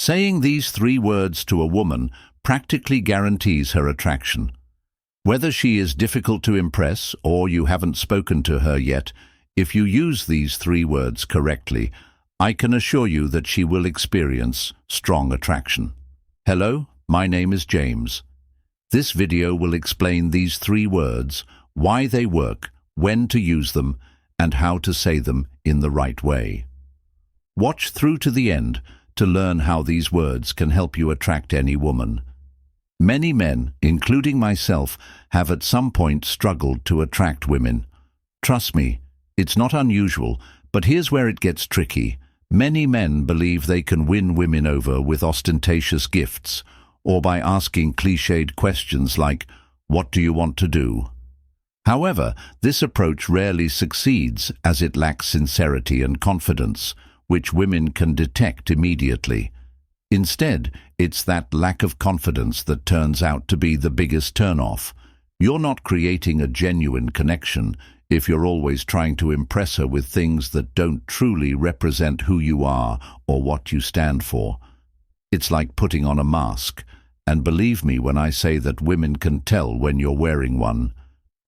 Saying these 3 words to a woman practically guarantees her attraction. Whether she is difficult to impress or you haven't spoken to her yet, if you use these 3 words correctly, I can assure you that she will experience strong attraction. Hello, my name is James. This video will explain these 3 words, why they work, when to use them, and how to say them in the right way. Watch through to the end to learn how these words can help you attract any woman. Many men, including myself, have at some point struggled to attract women. Trust me, it's not unusual, but here's where it gets tricky. Many men believe they can win women over with ostentatious gifts, or by asking cliched questions like, "What do you want to do?" However, this approach rarely succeeds as it lacks sincerity and confidence, which women can detect immediately. Instead, it's that lack of confidence that turns out to be the biggest turn-off. You're not creating a genuine connection if you're always trying to impress her with things that don't truly represent who you are or what you stand for. It's like putting on a mask, and believe me when I say that women can tell when you're wearing one.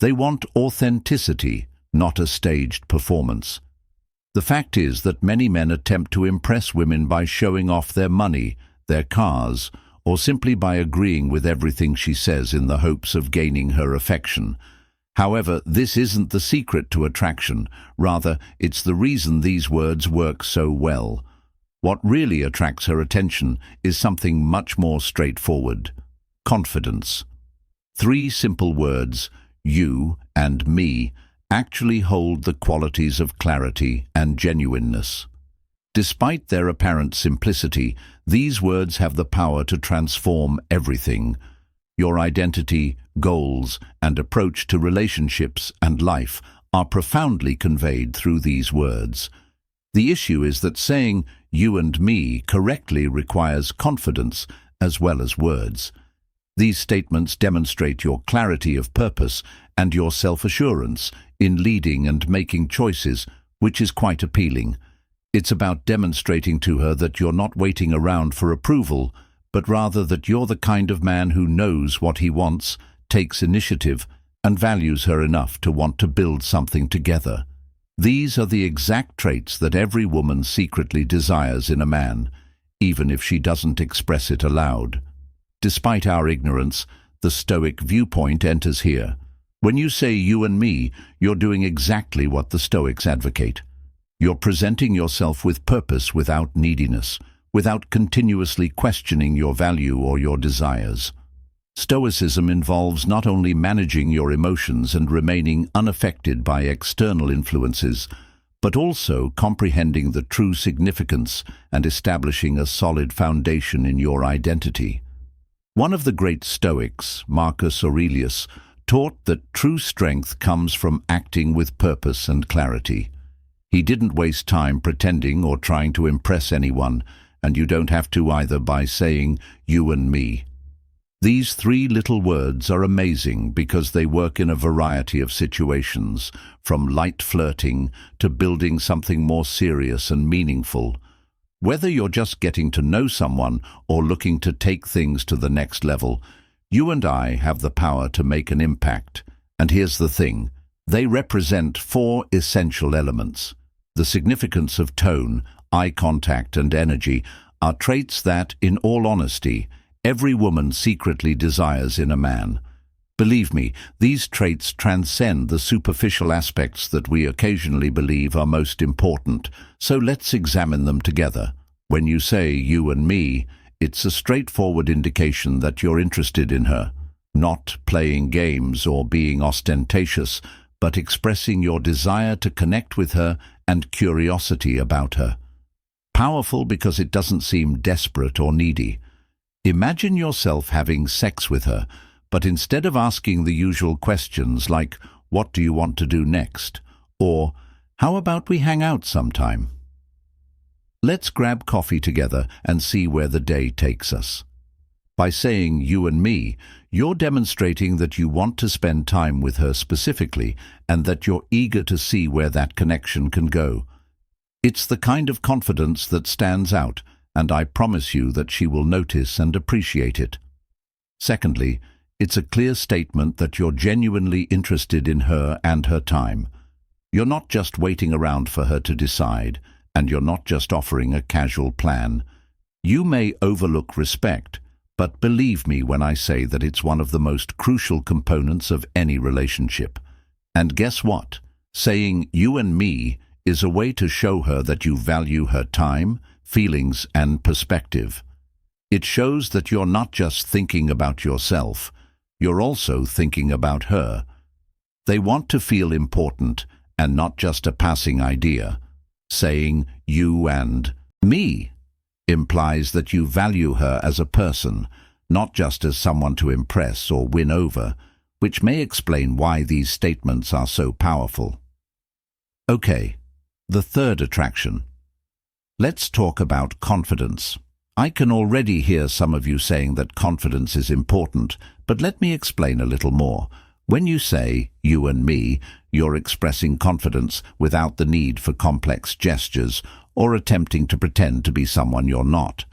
They want authenticity, not a staged performance. The fact is that many men attempt to impress women by showing off their money, their cars, or simply by agreeing with everything she says in the hopes of gaining her affection. However, this isn't the secret to attraction. Rather, it's the reason these words work so well. What really attracts her attention is something much more straightforward: confidence. 3 simple words, you and me, actually hold the qualities of clarity and genuineness. Despite their apparent simplicity, these words have the power to transform everything. Your identity, goals, and approach to relationships and life are profoundly conveyed through these words. The issue is that saying "you and me" correctly requires confidence as well as words. These statements demonstrate your clarity of purpose and your self-assurance in leading and making choices, which is quite appealing. It's about demonstrating to her that you're not waiting around for approval, but rather that you're the kind of man who knows what he wants, takes initiative, and values her enough to want to build something together. These are the exact traits that every woman secretly desires in a man, even if she doesn't express it aloud. Despite our ignorance, the Stoic viewpoint enters here. When you say "you and me," you're doing exactly what the Stoics advocate. You're presenting yourself with purpose without neediness, without continuously questioning your value or your desires. Stoicism involves not only managing your emotions and remaining unaffected by external influences, but also comprehending the true significance and establishing a solid foundation in your identity. One of the great Stoics, Marcus Aurelius, taught that true strength comes from acting with purpose and clarity. He didn't waste time pretending or trying to impress anyone, and you don't have to either by saying "you and me." These 3 little words are amazing because they work in a variety of situations, from light flirting to building something more serious and meaningful. Whether you're just getting to know someone or looking to take things to the next level, you and I have the power to make an impact. And here's the thing, they represent 4 essential elements. The significance of tone, eye contact, and energy are traits that, in all honesty, every woman secretly desires in a man. Believe me, these traits transcend the superficial aspects that we occasionally believe are most important, so let's examine them together. When you say "you and me," it's a straightforward indication that you're interested in her, not playing games or being ostentatious, but expressing your desire to connect with her and curiosity about her. Powerful because it doesn't seem desperate or needy. Imagine yourself having sex with her, but instead of asking the usual questions like, "What do you want to do next?" or "How about we hang out sometime?" Let's grab coffee together and see where the day takes us. By saying "you and me," you're demonstrating that you want to spend time with her specifically and that you're eager to see where that connection can go. It's the kind of confidence that stands out and I promise you that she will notice and appreciate it. Secondly, it's a clear statement that you're genuinely interested in her and her time. You're not just waiting around for her to decide, and you're not just offering a casual plan. You may overlook respect, but believe me when I say that it's one of the most crucial components of any relationship. And guess what? Saying "you and me" is a way to show her that you value her time, feelings, and perspective. It shows that you're not just thinking about yourself, you're also thinking about her. They want to feel important and not just a passing idea. Saying "you and me" implies that you value her as a person, not just as someone to impress or win over, which may explain why these statements are so powerful. Okay, the third attraction. Let's talk about confidence. I can already hear some of you saying that confidence is important, but let me explain a little more. When you say "you and me," you're expressing confidence without the need for complex gestures or attempting to pretend to be someone you're not.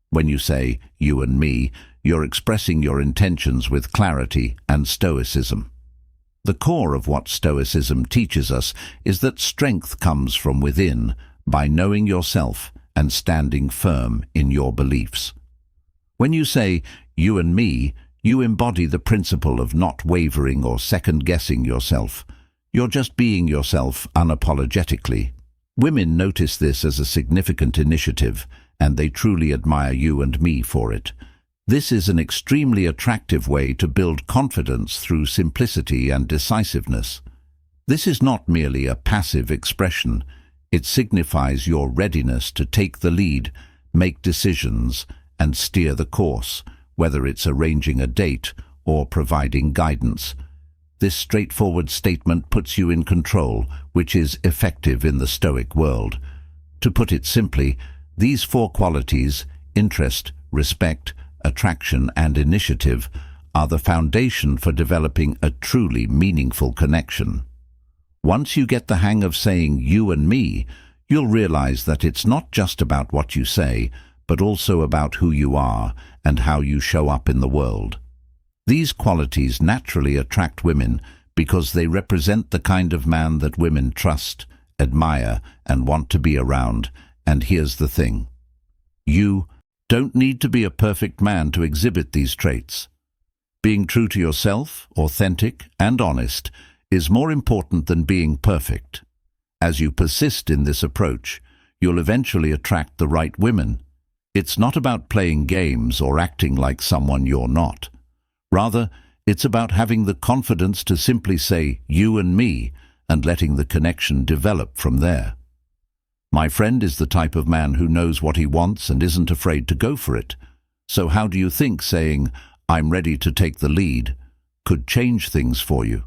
When you say "you and me," you're expressing your intentions with clarity and stoicism. The core of what Stoicism teaches us is that strength comes from within, by knowing yourself and standing firm in your beliefs. When you say "you and me," you embody the principle of not wavering or second-guessing yourself. You're just being yourself unapologetically. Women notice this as a significant initiative, and they truly admire you and me for it. This is an extremely attractive way to build confidence through simplicity and decisiveness. This is not merely a passive expression. It signifies your readiness to take the lead, make decisions, and steer the course, whether it's arranging a date or providing guidance. This straightforward statement puts you in control, which is effective in the Stoic world. To put it simply, these four qualities, interest, respect, attraction, and initiative, are the foundation for developing a truly meaningful connection. Once you get the hang of saying "you and me," you'll realize that it's not just about what you say, but also about who you are and how you show up in the world. These qualities naturally attract women because they represent the kind of man that women trust, admire, and want to be around. And here's the thing. You don't need to be a perfect man to exhibit these traits. Being true to yourself, authentic, and honest is more important than being perfect. As you persist in this approach, you'll eventually attract the right women. It's not about playing games or acting like someone you're not. Rather, it's about having the confidence to simply say "you and me" and letting the connection develop from there. My friend is the type of man who knows what he wants and isn't afraid to go for it. So how do you think saying "I'm ready to take the lead" could change things for you?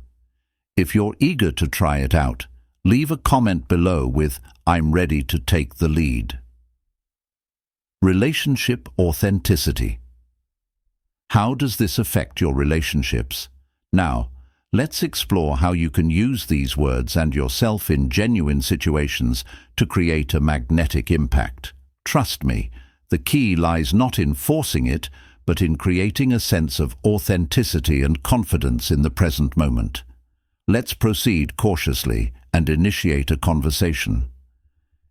If you're eager to try it out, leave a comment below with "I'm ready to take the lead." Relationship authenticity. How does this affect your relationships? Now, let's explore how you can use these words and yourself in genuine situations to create a magnetic impact. Trust me, the key lies not in forcing it, but in creating a sense of authenticity and confidence in the present moment. Let's proceed cautiously and initiate a conversation.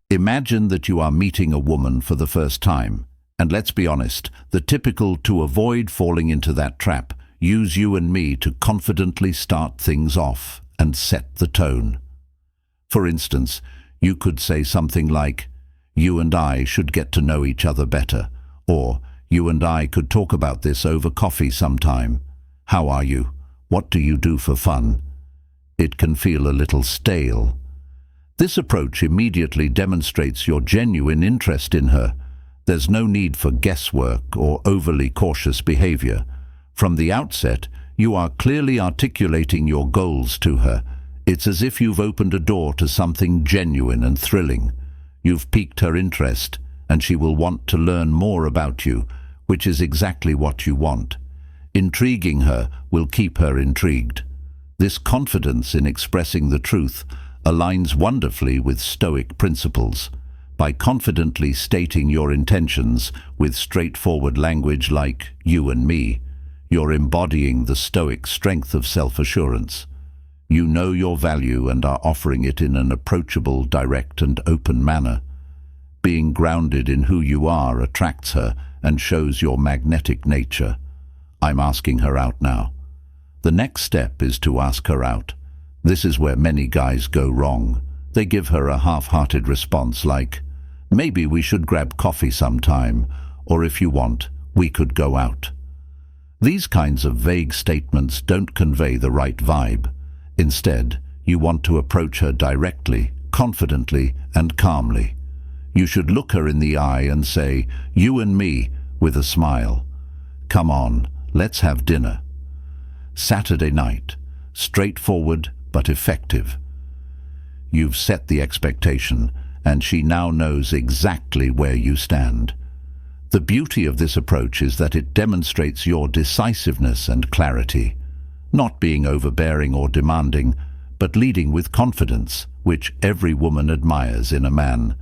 Imagine that you are meeting a woman for the first time, and let's be honest, the typical "to avoid falling into that trap, use you and me" to confidently start things off and set the tone. For instance, you could say something like, "You and I should get to know each other better," or "You and I could talk about this over coffee sometime. How are you? What do you do for fun?" It can feel a little stale. This approach immediately demonstrates your genuine interest in her. There's no need for guesswork or overly cautious behavior. From the outset, you are clearly articulating your goals to her. It's as if you've opened a door to something genuine and thrilling. You've piqued her interest, and she will want to learn more about you, which is exactly what you want. Intriguing her will keep her intrigued. This confidence in expressing the truth aligns wonderfully with Stoic principles. By confidently stating your intentions with straightforward language like "you and me," you're embodying the Stoic strength of self-assurance. You know your value and are offering it in an approachable, direct and open manner. Being grounded in who you are attracts her and shows your magnetic nature. I'm asking her out now. The next step is to ask her out. This is where many guys go wrong. They give her a half-hearted response like, "Maybe we should grab coffee sometime," or "If you want, we could go out." These kinds of vague statements don't convey the right vibe. Instead, you want to approach her directly, confidently and calmly. You should look her in the eye and say, "You and me," with a smile. "Come on, let's have dinner." Saturday night. Straightforward but effective. You've set the expectation, and she now knows exactly where you stand. The beauty of this approach is that it demonstrates your decisiveness and clarity, not being overbearing or demanding, but leading with confidence, which every woman admires in a man.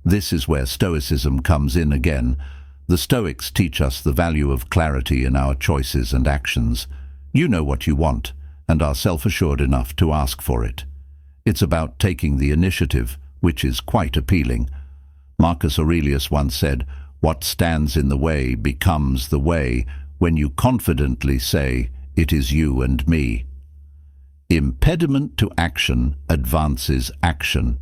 This is where Stoicism comes in again. The Stoics teach us the value of clarity in our choices and actions. You know what you want, and are self-assured enough to ask for it. It's about taking the initiative, which is quite appealing. Marcus Aurelius once said, "What stands in the way becomes the way when you confidently say, 'It is you and me.'" Impediment to action advances action.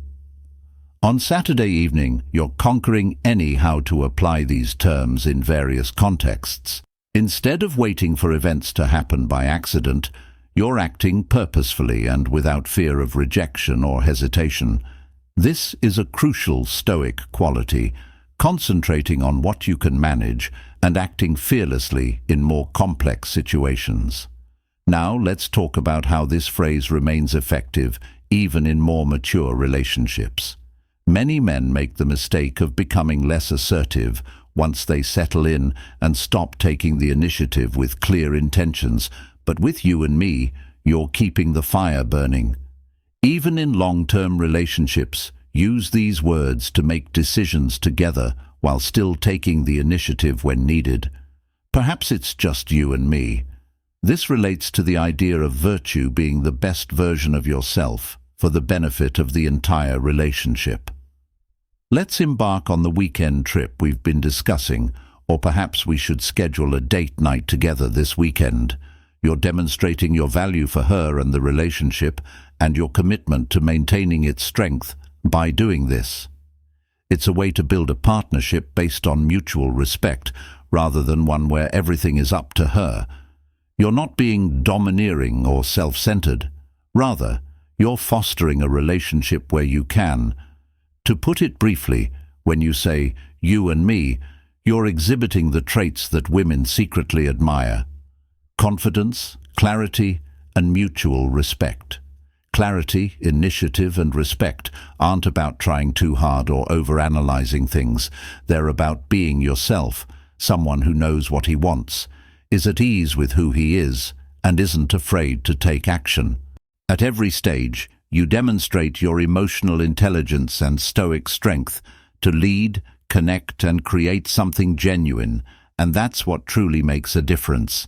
On Saturday evening, you're conquering how to apply these terms in various contexts. Instead of waiting for events to happen by accident, you're acting purposefully and without fear of rejection or hesitation. This is a crucial Stoic quality, concentrating on what you can manage and acting fearlessly in more complex situations. Now let's talk about how this phrase remains effective even in more mature relationships. Many men make the mistake of becoming less assertive once they settle in and stop taking the initiative with clear intentions, but with you and me, you're keeping the fire burning. Even in long-term relationships, use these words to make decisions together while still taking the initiative when needed. Perhaps it's just you and me. This relates to the idea of virtue being the best version of yourself for the benefit of the entire relationship. Let's embark on the weekend trip we've been discussing, or perhaps we should schedule a date night together this weekend. You're demonstrating your value for her and the relationship and your commitment to maintaining its strength by doing this. It's a way to build a partnership based on mutual respect rather than one where everything is up to her. You're not being domineering or self-centered. Rather, you're fostering a relationship where you can. To put it briefly, when you say "you and me," you're exhibiting the traits that women secretly admire: confidence, clarity, and mutual respect. Clarity, initiative, and respect aren't about trying too hard or overanalyzing things. They're about being yourself, someone who knows what he wants, is at ease with who he is, and isn't afraid to take action. At every stage, you demonstrate your emotional intelligence and Stoic strength to lead, connect, and create something genuine, and that's what truly makes a difference.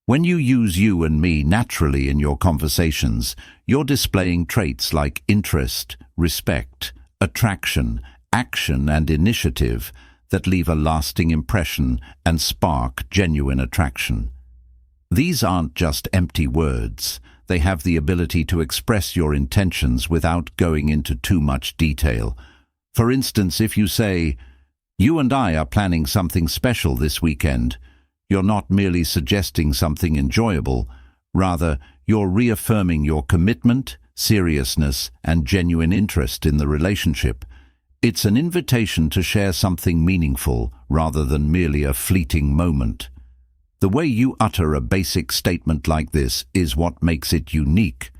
When you use "you and me" naturally in your conversations, you're displaying traits like interest, respect, attraction, action, and initiative that leave a lasting impression and spark genuine attraction. These aren't just empty words. They have the ability to express your intentions without going into too much detail. For instance, if you say, "You and I are planning something special this weekend," you're not merely suggesting something enjoyable. Rather, you're reaffirming your commitment, seriousness, and genuine interest in the relationship. It's an invitation to share something meaningful rather than merely a fleeting moment. The way you utter a basic statement like this is what makes it unique.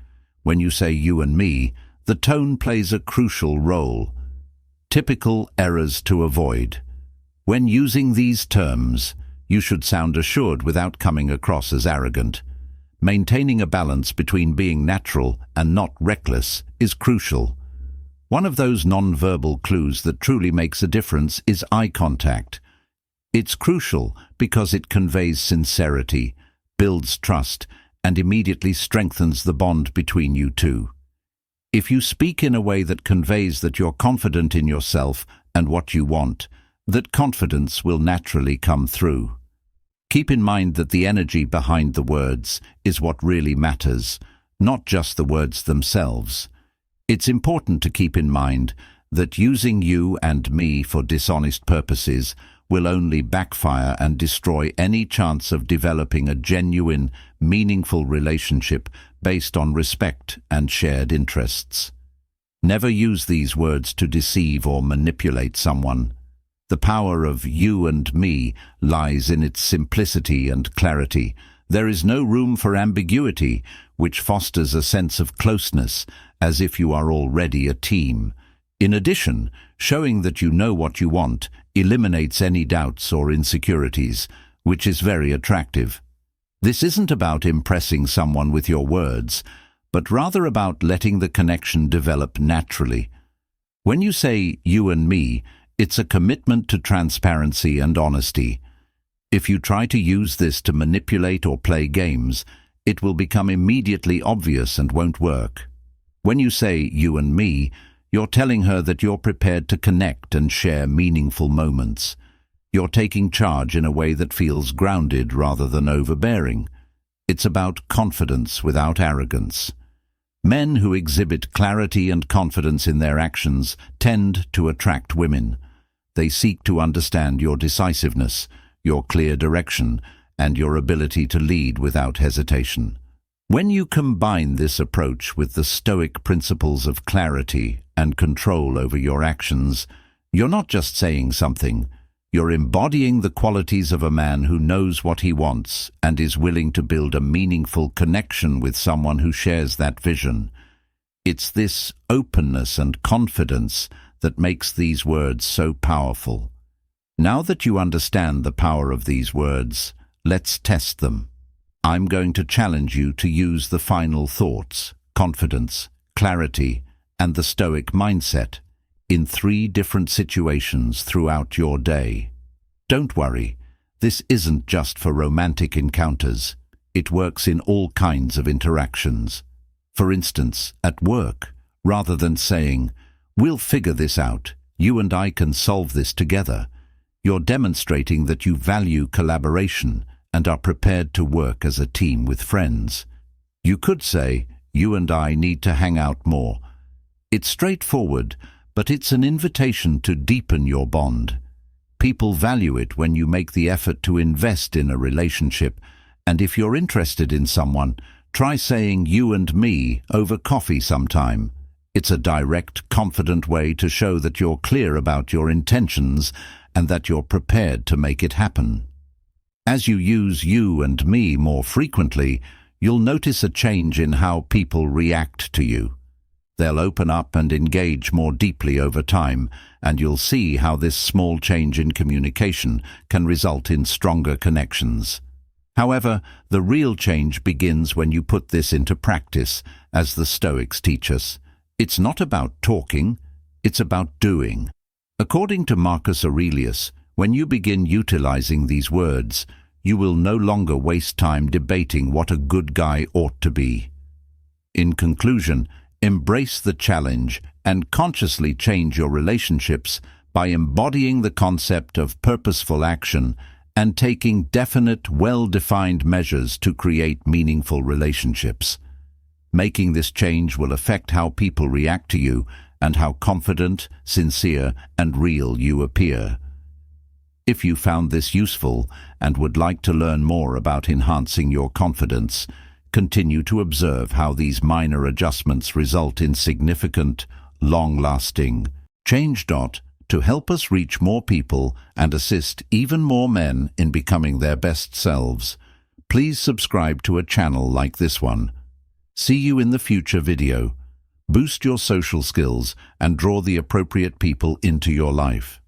When you say "you and me," the tone plays a crucial role. Typical errors to avoid. When using these terms, you should sound assured without coming across as arrogant. Maintaining a balance between being natural and not reckless is crucial. One of those non-verbal clues that truly makes a difference is eye contact. It's crucial because it conveys sincerity, builds trust, and immediately strengthens the bond between you two. If you speak in a way that conveys that you're confident in yourself and what you want, that confidence will naturally come through. Keep in mind that the energy behind the words is what really matters, not just the words themselves. It's important to keep in mind that using you and me for dishonest purposes will only backfire and destroy any chance of developing a genuine, meaningful relationship based on respect and shared interests. Never use these words to deceive or manipulate someone. The power of you and me lies in its simplicity and clarity. There is no room for ambiguity, which fosters a sense of closeness, as if you are already a team. In addition, showing that you know what you want eliminates any doubts or insecurities, which is very attractive. This isn't about impressing someone with your words, but rather about letting the connection develop naturally. When you say you and me, it's a commitment to transparency and honesty. If you try to use this to manipulate or play games, it will become immediately obvious and won't work. When you say you and me, you're telling her that you're prepared to connect and share meaningful moments. You're taking charge in a way that feels grounded rather than overbearing. It's about confidence without arrogance. Men who exhibit clarity and confidence in their actions tend to attract women. They seek to understand your decisiveness, your clear direction, and your ability to lead without hesitation. When you combine this approach with the Stoic principles of clarity and control over your actions, you're not just saying something, you're embodying the qualities of a man who knows what he wants and is willing to build a meaningful connection with someone who shares that vision. It's this openness and confidence that makes these words so powerful. Now that you understand the power of these words, let's test them. I'm going to challenge you to use the final thoughts, confidence, clarity, and the Stoic mindset in 3 different situations throughout your day. Don't worry, this isn't just for romantic encounters. It works in all kinds of interactions. For instance, at work, rather than saying, "We'll figure this out, you and I can solve this together," you're demonstrating that you value collaboration and are prepared to work as a team with friends. You could say, "You and I need to hang out more." It's straightforward, but it's an invitation to deepen your bond. People value it when you make the effort to invest in a relationship, and if you're interested in someone, try saying "you and me" over coffee sometime. It's a direct, confident way to show that you're clear about your intentions and that you're prepared to make it happen. As you use "you and me" more frequently, you'll notice a change in how people react to you. They'll open up and engage more deeply over time, and you'll see how this small change in communication can result in stronger connections. However, the real change begins when you put this into practice, as the Stoics teach us. It's not about talking, it's about doing. According to Marcus Aurelius, when you begin utilizing these words, you will no longer waste time debating what a good guy ought to be. In conclusion, embrace the challenge and consciously change your relationships by embodying the concept of purposeful action and taking definite, well-defined measures to create meaningful relationships. Making this change will affect how people react to you and how confident, sincere, and real you appear. If you found this useful and would like to learn more about enhancing your confidence, continue to observe how these minor adjustments result in significant, long-lasting change. To help us reach more people and assist even more men in becoming their best selves, please subscribe to a channel like this one. See you in the future video. Boost your social skills and draw the appropriate people into your life.